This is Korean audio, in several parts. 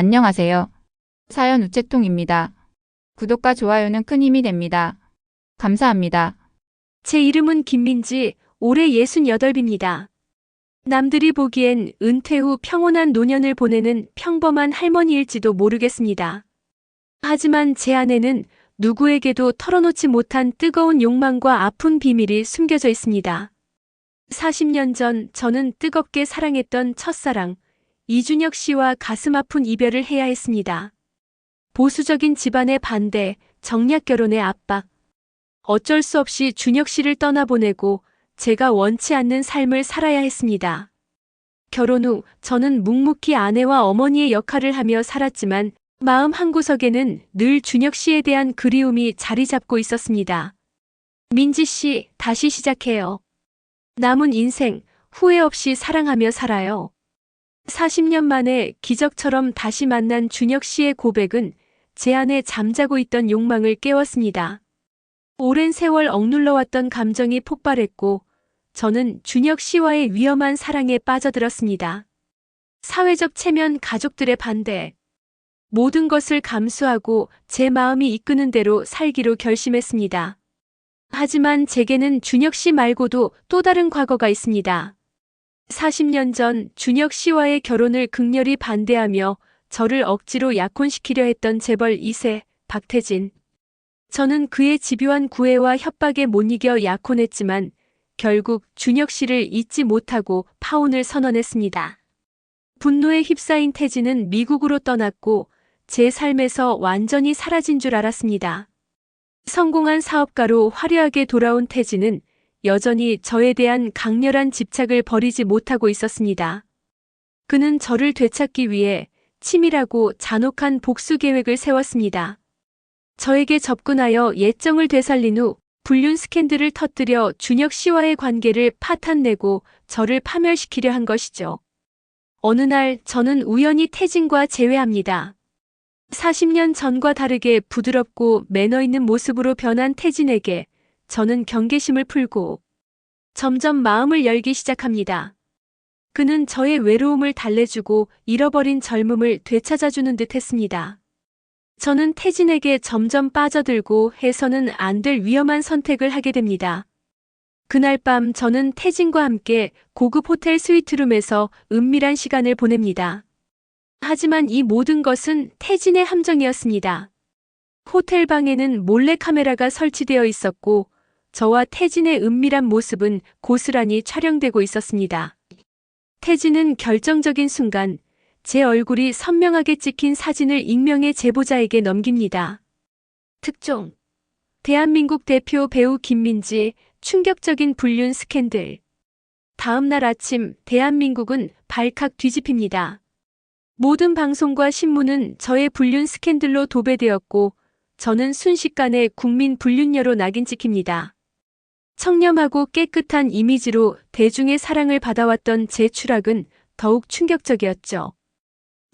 안녕하세요. 사연 우체통입니다. 구독과 좋아요는 큰 힘이 됩니다. 감사합니다. 제 이름은 김민지, 올해 68입니다. 남들이 보기엔 은퇴 후 평온한 노년을 보내는 평범한 할머니일지도 모르겠습니다. 하지만 제 안에는 누구에게도 털어놓지 못한 뜨거운 욕망과 아픈 비밀이 숨겨져 있습니다. 40년 전 저는 뜨겁게 사랑했던 첫사랑, 이준혁 씨와 가슴 아픈 이별을 해야 했습니다. 보수적인 집안의 반대, 정략 결혼의 압박. 어쩔 수 없이 준혁 씨를 떠나보내고 제가 원치 않는 삶을 살아야 했습니다. 결혼 후 저는 묵묵히 아내와 어머니의 역할을 하며 살았지만 마음 한구석에는 늘 준혁 씨에 대한 그리움이 자리 잡고 있었습니다. 민지 씨, 다시 시작해요. 남은 인생 후회 없이 사랑하며 살아요. 40년 만에 기적처럼 다시 만난 준혁 씨의 고백은 제 안에 잠자고 있던 욕망을 깨웠습니다. 오랜 세월 억눌러왔던 감정이 폭발했고 저는 준혁 씨와의 위험한 사랑에 빠져들었습니다. 사회적 체면, 가족들의 반대. 모든 것을 감수하고 제 마음이 이끄는 대로 살기로 결심했습니다. 하지만 제게는 준혁 씨 말고도 또 다른 과거가 있습니다. 40년 전 준혁 씨와의 결혼을 극렬히 반대하며 저를 억지로 약혼시키려 했던 재벌 2세 박태진. 저는 그의 집요한 구애와 협박에 못 이겨 약혼했지만 결국 준혁 씨를 잊지 못하고 파혼을 선언했습니다. 분노에 휩싸인 태진은 미국으로 떠났고 제 삶에서 완전히 사라진 줄 알았습니다. 성공한 사업가로 화려하게 돌아온 태진은 여전히 저에 대한 강렬한 집착을 버리지 못하고 있었습니다. 그는 저를 되찾기 위해 치밀하고 잔혹한 복수 계획을 세웠습니다. 저에게 접근하여 예정을 되살린 후 불륜 스캔들을 터뜨려 준혁 씨와의 관계를 파탄내고 저를 파멸시키려 한 것이죠. 어느 날 저는 우연히 태진과 재회합니다. 40년 전과 다르게 부드럽고 매너 있는 모습으로 변한 태진에게 저는 경계심을 풀고 점점 마음을 열기 시작합니다. 그는 저의 외로움을 달래주고 잃어버린 젊음을 되찾아주는 듯 했습니다. 저는 태진에게 점점 빠져들고 해서는 안 될 위험한 선택을 하게 됩니다. 그날 밤 저는 태진과 함께 고급 호텔 스위트룸에서 은밀한 시간을 보냅니다. 하지만 이 모든 것은 태진의 함정이었습니다. 호텔 방에는 몰래카메라가 설치되어 있었고 저와 태진의 은밀한 모습은 고스란히 촬영되고 있었습니다. 태진은 결정적인 순간 제 얼굴이 선명하게 찍힌 사진을 익명의 제보자에게 넘깁니다. 특종. 대한민국 대표 배우 김민지, 충격적인 불륜 스캔들. 다음 날 아침 대한민국은 발칵 뒤집힙니다. 모든 방송과 신문은 저의 불륜 스캔들로 도배되었고 저는 순식간에 국민 불륜녀로 낙인 찍힙니다. 청렴하고 깨끗한 이미지로 대중의 사랑을 받아왔던 제 추락은 더욱 충격적이었죠.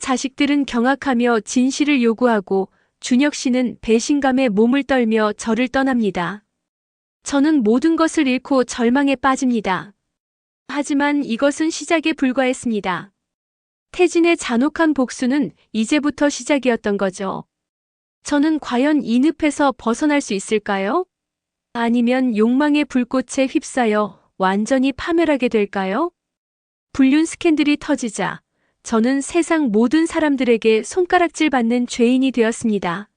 자식들은 경악하며 진실을 요구하고 준혁 씨는 배신감에 몸을 떨며 저를 떠납니다. 저는 모든 것을 잃고 절망에 빠집니다. 하지만 이것은 시작에 불과했습니다. 태진의 잔혹한 복수는 이제부터 시작이었던 거죠. 저는 과연 이 늪에서 벗어날 수 있을까요? 아니면 욕망의 불꽃에 휩싸여 완전히 파멸하게 될까요? 불륜 스캔들이 터지자 저는 세상 모든 사람들에게 손가락질 받는 죄인이 되었습니다.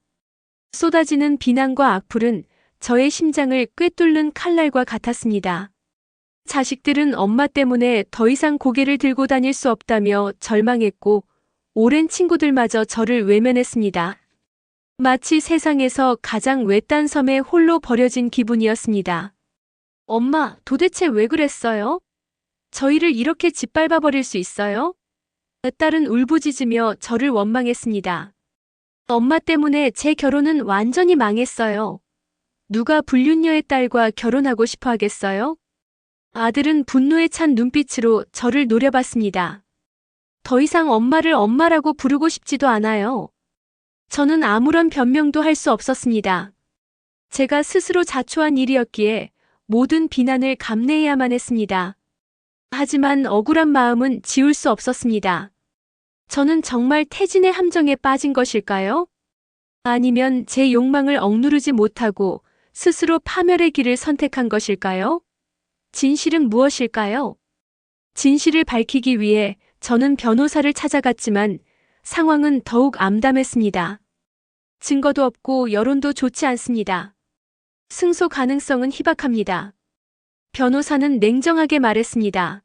쏟아지는 비난과 악플은 저의 심장을 꿰뚫는 칼날과 같았습니다. 자식들은 엄마 때문에 더 이상 고개를 들고 다닐 수 없다며 절망했고 오랜 친구들마저 저를 외면했습니다. 마치 세상에서 가장 외딴 섬에 홀로 버려진 기분이었습니다. 엄마, 도대체 왜 그랬어요? 저희를 이렇게 짓밟아 버릴 수 있어요? 딸은 울부짖으며 저를 원망했습니다. 엄마 때문에 제 결혼은 완전히 망했어요. 누가 불륜녀의 딸과 결혼하고 싶어 하겠어요? 아들은 분노에 찬 눈빛으로 저를 노려봤습니다. 더 이상 엄마를 엄마라고 부르고 싶지도 않아요. 저는 아무런 변명도 할 수 없었습니다. 제가 스스로 자초한 일이었기에 모든 비난을 감내해야만 했습니다. 하지만 억울한 마음은 지울 수 없었습니다. 저는 정말 태진의 함정에 빠진 것일까요? 아니면 제 욕망을 억누르지 못하고 스스로 파멸의 길을 선택한 것일까요? 진실은 무엇일까요? 진실을 밝히기 위해 저는 변호사를 찾아갔지만 상황은 더욱 암담했습니다. 증거도 없고 여론도 좋지 않습니다. 승소 가능성은 희박합니다. 변호사는 냉정하게 말했습니다.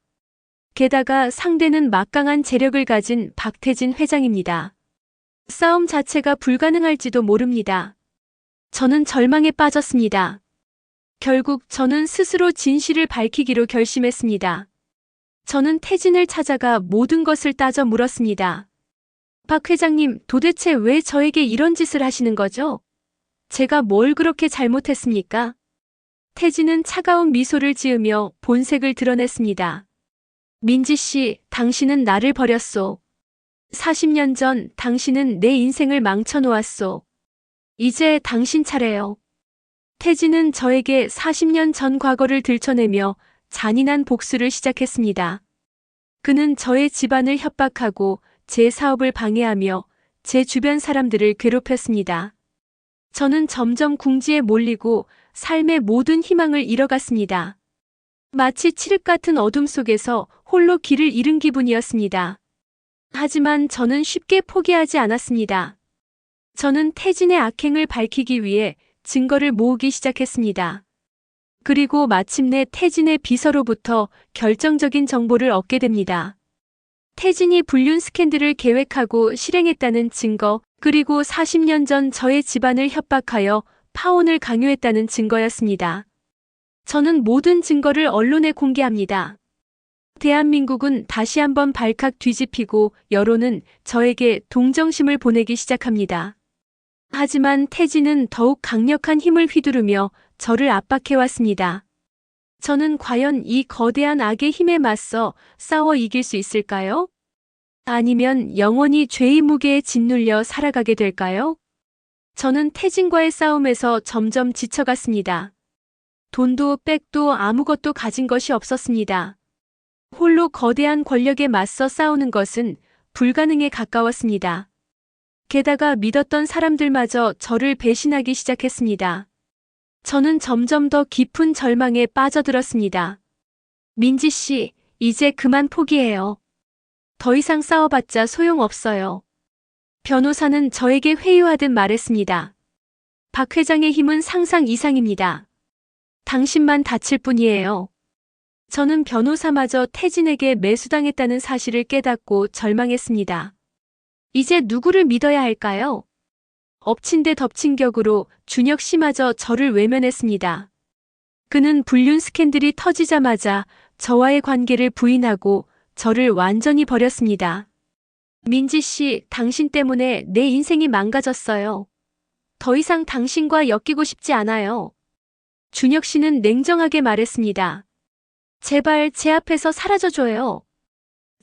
게다가 상대는 막강한 재력을 가진 박태진 회장입니다. 싸움 자체가 불가능할지도 모릅니다. 저는 절망에 빠졌습니다. 결국 저는 스스로 진실을 밝히기로 결심했습니다. 저는 태진을 찾아가 모든 것을 따져 물었습니다. 박 회장님, 도대체 왜 저에게 이런 짓을 하시는 거죠? 제가 뭘 그렇게 잘못했습니까? 태진은 차가운 미소를 지으며 본색을 드러냈습니다. 민지 씨, 당신은 나를 버렸소. 40년 전 당신은 내 인생을 망쳐놓았소. 이제 당신 차례요. 태진은 저에게 40년 전 과거를 들춰내며 잔인한 복수를 시작했습니다. 그는 저의 집안을 협박하고 제 사업을 방해하며 제 주변 사람들을 괴롭혔습니다. 저는 점점 궁지에 몰리고 삶의 모든 희망을 잃어갔습니다. 마치 칠흑 같은 어둠 속에서 홀로 길을 잃은 기분이었습니다. 하지만 저는 쉽게 포기하지 않았습니다. 저는 태진의 악행을 밝히기 위해 증거를 모으기 시작했습니다. 그리고 마침내 태진의 비서로부터 결정적인 정보를 얻게 됩니다. 태진이 불륜 스캔들을 계획하고 실행했다는 증거, 그리고 40년 전 저의 집안을 협박하여 파혼을 강요했다는 증거였습니다. 저는 모든 증거를 언론에 공개합니다. 대한민국은 다시 한번 발칵 뒤집히고 여론은 저에게 동정심을 보내기 시작합니다. 하지만 태진은 더욱 강력한 힘을 휘두르며 저를 압박해왔습니다. 저는 과연 이 거대한 악의 힘에 맞서 싸워 이길 수 있을까요? 아니면 영원히 죄의 무게에 짓눌려 살아가게 될까요? 저는 태진과의 싸움에서 점점 지쳐갔습니다. 돈도 백도 아무것도 가진 것이 없었습니다. 홀로 거대한 권력에 맞서 싸우는 것은 불가능에 가까웠습니다. 게다가 믿었던 사람들마저 저를 배신하기 시작했습니다. 저는 점점 더 깊은 절망에 빠져들었습니다. 민지 씨, 이제 그만 포기해요. 더 이상 싸워봤자 소용없어요. 변호사는 저에게 회유하듯 말했습니다. 박 회장의 힘은 상상 이상입니다. 당신만 다칠 뿐이에요. 저는 변호사마저 태진에게 매수당했다는 사실을 깨닫고 절망했습니다. 이제 누구를 믿어야 할까요? 엎친 데 덮친 격으로 준혁 씨마저 저를 외면했습니다. 그는 불륜 스캔들이 터지자마자 저와의 관계를 부인하고 저를 완전히 버렸습니다. 민지 씨, 당신 때문에 내 인생이 망가졌어요. 더 이상 당신과 엮이고 싶지 않아요. 준혁 씨는 냉정하게 말했습니다. 제발 제 앞에서 사라져줘요.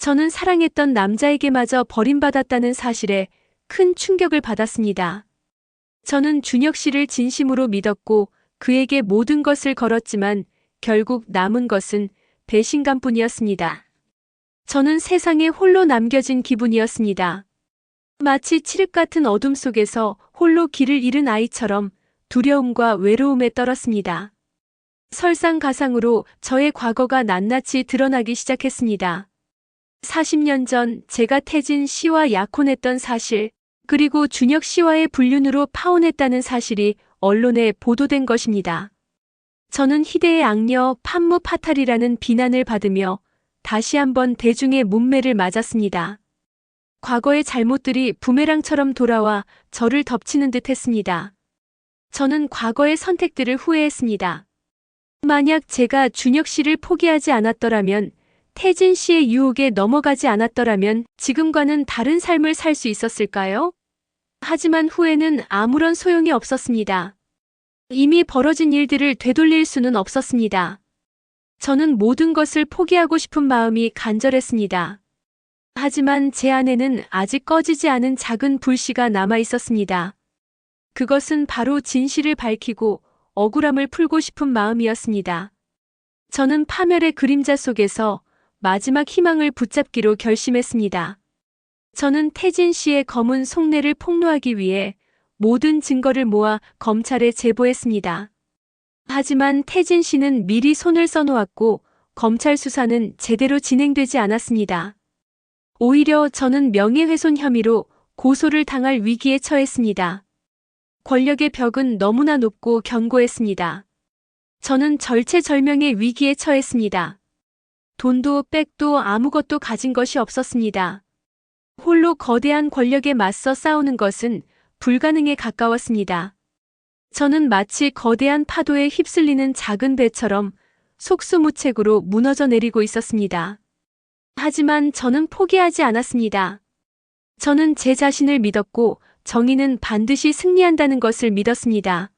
저는 사랑했던 남자에게마저 버림받았다는 사실에 큰 충격을 받았습니다. 저는 준혁 씨를 진심으로 믿었고 그에게 모든 것을 걸었지만 결국 남은 것은 배신감뿐이었습니다. 저는 세상에 홀로 남겨진 기분이었습니다. 마치 칠흑 같은 어둠 속에서 홀로 길을 잃은 아이처럼 두려움과 외로움에 떨었습니다. 설상가상으로 저의 과거가 낱낱이 드러나기 시작했습니다. 40년 전 제가 태진 씨와 약혼했던 사실, 그리고 준혁 씨와의 불륜으로 파혼했다는 사실이 언론에 보도된 것입니다. 저는 희대의 악녀 판무파탈이라는 비난을 받으며 다시 한번 대중의 문매를 맞았습니다. 과거의 잘못들이 부메랑처럼 돌아와 저를 덮치는 듯 했습니다. 저는 과거의 선택들을 후회했습니다. 만약 제가 준혁 씨를 포기하지 않았더라면, 태진 씨의 유혹에 넘어가지 않았더라면 지금과는 다른 삶을 살 수 있었을까요? 하지만 후회는 아무런 소용이 없었습니다. 이미 벌어진 일들을 되돌릴 수는 없었습니다. 저는 모든 것을 포기하고 싶은 마음이 간절했습니다. 하지만 제 안에는 아직 꺼지지 않은 작은 불씨가 남아 있었습니다. 그것은 바로 진실을 밝히고 억울함을 풀고 싶은 마음이었습니다. 저는 파멸의 그림자 속에서 마지막 희망을 붙잡기로 결심했습니다. 저는 태진 씨의 검은 속내를 폭로하기 위해 모든 증거를 모아 검찰에 제보했습니다. 하지만 태진 씨는 미리 손을 써놓았고 검찰 수사는 제대로 진행되지 않았습니다. 오히려 저는 명예훼손 혐의로 고소를 당할 위기에 처했습니다. 권력의 벽은 너무나 높고 견고했습니다. 저는 절체절명의 위기에 처했습니다. 돈도 백도 아무것도 가진 것이 없었습니다. 홀로 거대한 권력에 맞서 싸우는 것은 불가능에 가까웠습니다. 저는 마치 거대한 파도에 휩쓸리는 작은 배처럼 속수무책으로 무너져 내리고 있었습니다. 하지만 저는 포기하지 않았습니다. 저는 제 자신을 믿었고 정의는 반드시 승리한다는 것을 믿었습니다.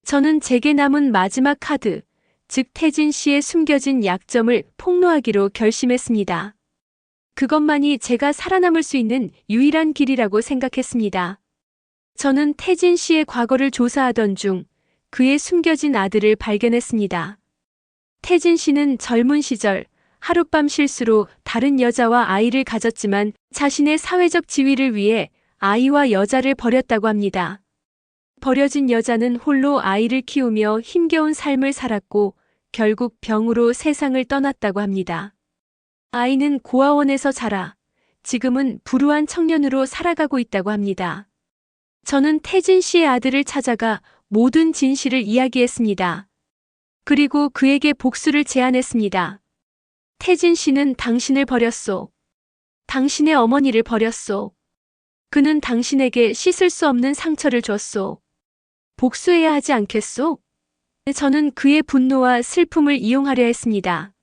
저는 제게 남은 마지막 카드, 즉 태진 씨의 숨겨진 약점을 폭로하기로 결심했습니다. 그것만이 제가 살아남을 수 있는 유일한 길이라고 생각했습니다. 저는 태진 씨의 과거를 조사하던 중 그의 숨겨진 아들을 발견했습니다. 태진 씨는 젊은 시절 하룻밤 실수로 다른 여자와 아이를 가졌지만 자신의 사회적 지위를 위해 아이와 여자를 버렸다고 합니다. 버려진 여자는 홀로 아이를 키우며 힘겨운 삶을 살았고 결국 병으로 세상을 떠났다고 합니다. 아이는 고아원에서 자라 지금은 불우한 청년으로 살아가고 있다고 합니다. 저는 태진 씨의 아들을 찾아가 모든 진실을 이야기했습니다. 그리고 그에게 복수를 제안했습니다. 태진 씨는 당신을 버렸소. 당신의 어머니를 버렸소. 그는 당신에게 씻을 수 없는 상처를 줬소. 복수해야 하지 않겠소? 저는 그의 분노와 슬픔을 이용하려 했습니다.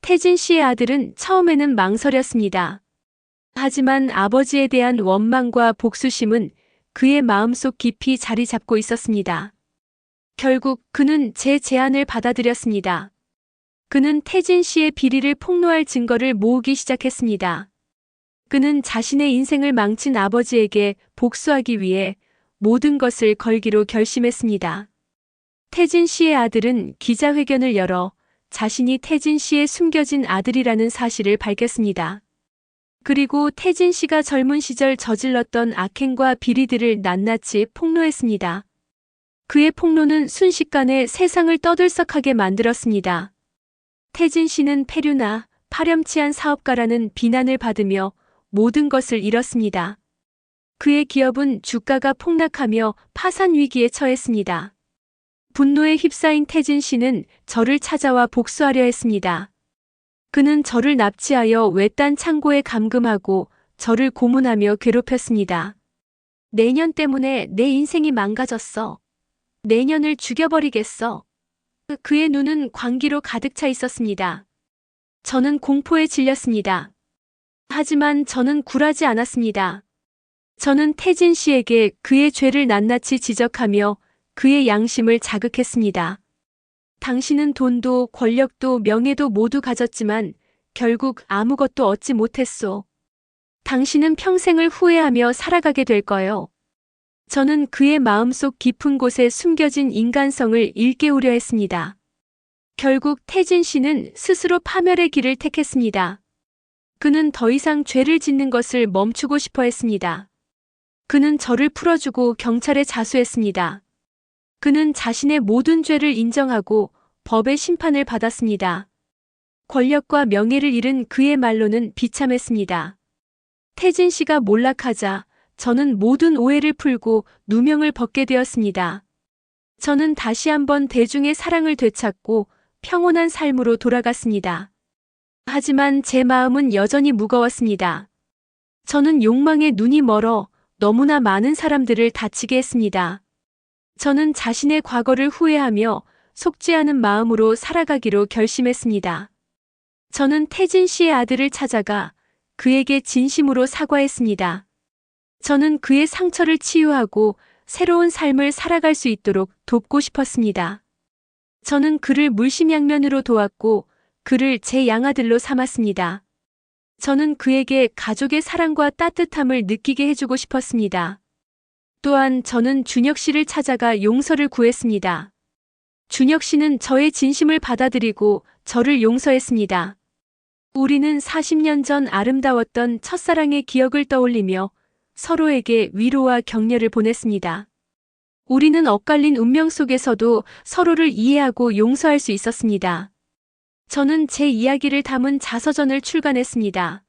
태진 씨의 아들은 처음에는 망설였습니다. 하지만 아버지에 대한 원망과 복수심은 그의 마음속 깊이 자리 잡고 있었습니다. 결국 그는 제 제안을 받아들였습니다. 그는 태진 씨의 비리를 폭로할 증거를 모으기 시작했습니다. 그는 자신의 인생을 망친 아버지에게 복수하기 위해 모든 것을 걸기로 결심했습니다. 태진 씨의 아들은 기자회견을 열어 자신이 태진 씨의 숨겨진 아들이라는 사실을 밝혔습니다. 그리고 태진 씨가 젊은 시절 저질렀던 악행과 비리들을 낱낱이 폭로했습니다. 그의 폭로는 순식간에 세상을 떠들썩하게 만들었습니다. 태진 씨는 폐류나 파렴치한 사업가라는 비난을 받으며 모든 것을 잃었습니다. 그의 기업은 주가가 폭락하며 파산 위기에 처했습니다. 분노에 휩싸인 태진 씨는 저를 찾아와 복수하려 했습니다. 그는 저를 납치하여 외딴 창고에 감금하고 저를 고문하며 괴롭혔습니다. 내년 때문에 내 인생이 망가졌어. 내년을 죽여버리겠어. 그의 눈은 광기로 가득 차 있었습니다. 저는 공포에 질렸습니다. 하지만 저는 굴하지 않았습니다. 저는 태진 씨에게 그의 죄를 낱낱이 지적하며 그의 양심을 자극했습니다. 당신은 돈도 권력도 명예도 모두 가졌지만 결국 아무것도 얻지 못했소. 당신은 평생을 후회하며 살아가게 될 거요. 저는 그의 마음속 깊은 곳에 숨겨진 인간성을 일깨우려 했습니다. 결국 태진 씨는 스스로 파멸의 길을 택했습니다. 그는 더 이상 죄를 짓는 것을 멈추고 싶어 했습니다. 그는 저를 풀어주고 경찰에 자수했습니다. 그는 자신의 모든 죄를 인정하고 법의 심판을 받았습니다. 권력과 명예를 잃은 그의 말로는 비참했습니다. 태진 씨가 몰락하자 저는 모든 오해를 풀고 누명을 벗게 되었습니다. 저는 다시 한번 대중의 사랑을 되찾고 평온한 삶으로 돌아갔습니다. 하지만 제 마음은 여전히 무거웠습니다. 저는 욕망에 눈이 멀어 너무나 많은 사람들을 다치게 했습니다. 저는 자신의 과거를 후회하며 속지 않은 마음으로 살아가기로 결심했습니다. 저는 태진 씨의 아들을 찾아가 그에게 진심으로 사과했습니다. 저는 그의 상처를 치유하고 새로운 삶을 살아갈 수 있도록 돕고 싶었습니다. 저는 그를 물심양면으로 도왔고 그를 제 양아들로 삼았습니다. 저는 그에게 가족의 사랑과 따뜻함을 느끼게 해주고 싶었습니다. 또한 저는 준혁 씨를 찾아가 용서를 구했습니다. 준혁 씨는 저의 진심을 받아들이고 저를 용서했습니다. 우리는 40년 전 아름다웠던 첫사랑의 기억을 떠올리며 서로에게 위로와 격려를 보냈습니다. 우리는 엇갈린 운명 속에서도 서로를 이해하고 용서할 수 있었습니다. 저는 제 이야기를 담은 자서전을 출간했습니다.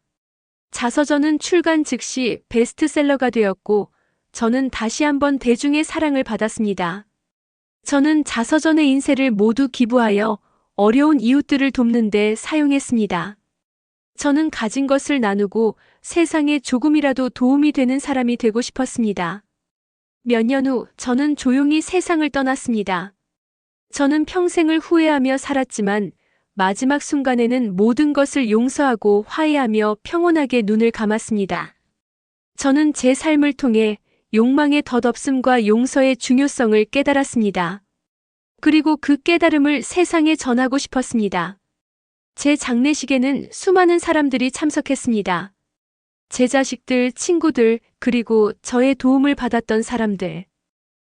자서전은 출간 즉시 베스트셀러가 되었고, 저는 다시 한번 대중의 사랑을 받았습니다. 저는 자서전의 인쇄를 모두 기부하여 어려운 이웃들을 돕는 데 사용했습니다. 저는 가진 것을 나누고 세상에 조금이라도 도움이 되는 사람이 되고 싶었습니다. 몇 년 후 저는 조용히 세상을 떠났습니다. 저는 평생을 후회하며 살았지만 마지막 순간에는 모든 것을 용서하고 화해하며 평온하게 눈을 감았습니다. 저는 제 삶을 통해 욕망의 덧없음과 용서의 중요성을 깨달았습니다. 그리고 그 깨달음을 세상에 전하고 싶었습니다. 제 장례식에는 수많은 사람들이 참석했습니다. 제 자식들, 친구들, 그리고 저의 도움을 받았던 사람들.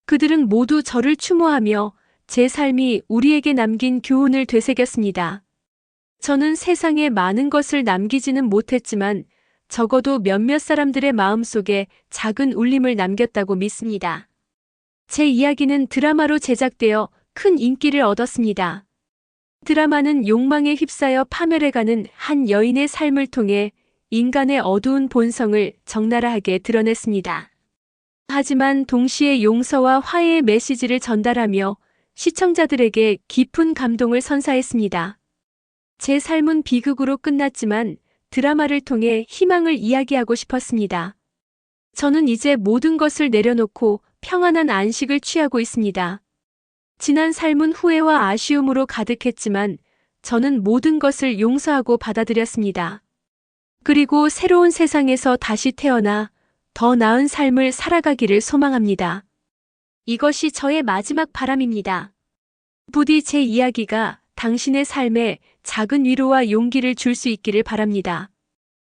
그들은 모두 저를 추모하며 제 삶이 우리에게 남긴 교훈을 되새겼습니다. 저는 세상에 많은 것을 남기지는 못했지만 적어도 몇몇 사람들의 마음속에 작은 울림을 남겼다고 믿습니다. 제 이야기는 드라마로 제작되어 큰 인기를 얻었습니다. 드라마는 욕망에 휩싸여 파멸해가는 한 여인의 삶을 통해 인간의 어두운 본성을 적나라하게 드러냈습니다. 하지만 동시에 용서와 화해의 메시지를 전달하며 시청자들에게 깊은 감동을 선사했습니다. 제 삶은 비극으로 끝났지만 드라마를 통해 희망을 이야기하고 싶었습니다. 저는 이제 모든 것을 내려놓고 평안한 안식을 취하고 있습니다. 지난 삶은 후회와 아쉬움으로 가득했지만 저는 모든 것을 용서하고 받아들였습니다. 그리고 새로운 세상에서 다시 태어나 더 나은 삶을 살아가기를 소망합니다. 이것이 저의 마지막 바람입니다. 부디 제 이야기가 당신의 삶에 작은 위로와 용기를 줄 수 있기를 바랍니다.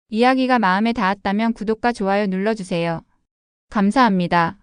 이야기가 마음에 닿았다면 구독과 좋아요 눌러주세요. 감사합니다.